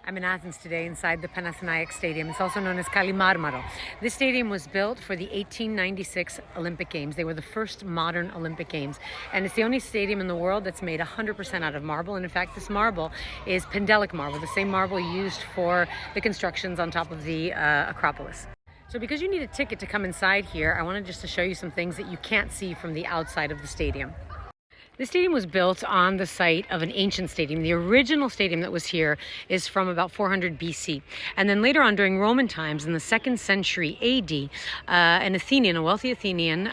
I'm in Athens today inside the Panathenaic Stadium. It's also known as Kalimarmaro. This stadium was built for the 1896 Olympic Games. They were the first modern Olympic Games. And it's the only stadium in the world that's made 100% out of marble. And in fact, this marble is Pandelic marble, the same marble used for the constructions on top of the Acropolis. So because you need a ticket to come inside here, I wanted just to show you some things that you can't see from the outside of the stadium. This stadium was built on the site of an ancient stadium. The original stadium that was here is from about 400 BC. And then later on, during Roman times, in the 2nd century AD, an Athenian, a wealthy Athenian,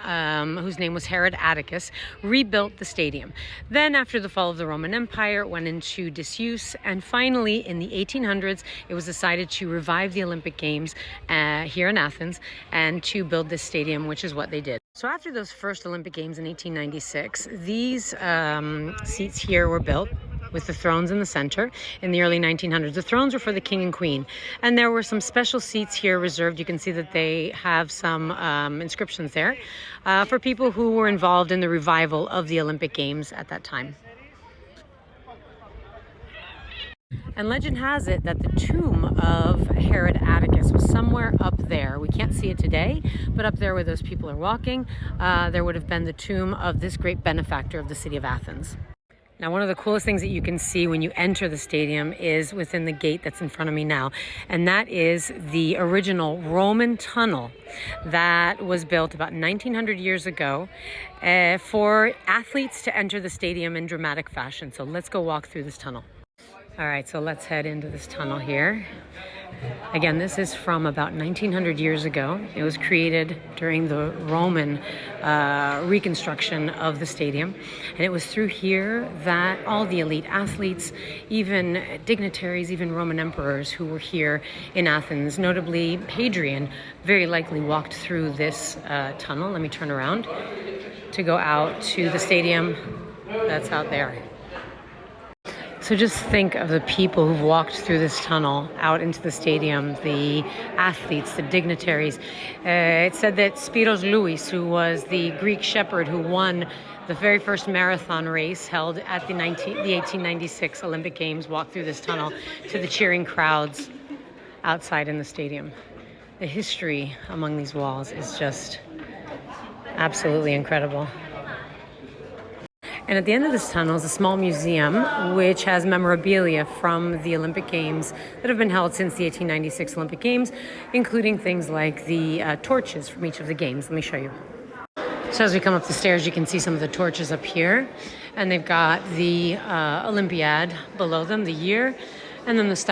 whose name was Herod Atticus, rebuilt the stadium. Then after the fall of the Roman Empire, it went into disuse. And finally, in the 1800s, it was decided to revive the Olympic Games here in Athens and to build this stadium, which is what they did. So after those first Olympic Games in 1896, these seats here were built with the thrones in the center in the early 1900s. The thrones were for the king and queen, and there were some special seats here reserved. You can see that they have some inscriptions there for people who were involved in the revival of the Olympic Games at that time. And legend has it that the tomb of Herod Atticus was somewhere up there. We can't see it today, but up there where those people are walking, there would have been the tomb of this great benefactor of the city of Athens. Now, one of the coolest things that you can see when you enter the stadium is within the gate that's in front of me now, and that is the original Roman tunnel that was built about 1900 years ago for athletes to enter the stadium in dramatic fashion. So let's go walk through this tunnel. All right, so let's head into this tunnel here. Again, this is from about 1900 years ago. It was created during the Roman reconstruction of the stadium. And it was through here that all the elite athletes, even dignitaries, even Roman emperors who were here in Athens, notably Hadrian, very likely walked through this tunnel. Let me turn around to go out to the stadium that's out there. So just think of the people who've walked through this tunnel out into the stadium, the athletes, the dignitaries. It said that Spiros Louis, who was the Greek shepherd who won the very first marathon race held at the 1896 Olympic Games, walked through this tunnel to the cheering crowds outside in the stadium. The history among these walls is just absolutely incredible. And at the end of this tunnel is a small museum which has memorabilia from the Olympic Games that have been held since the 1896 Olympic Games, including things like the torches from each of the games. Let me show you. So as we come up the stairs, you can see some of the torches up here, and they've got the Olympiad below them, the year, and then the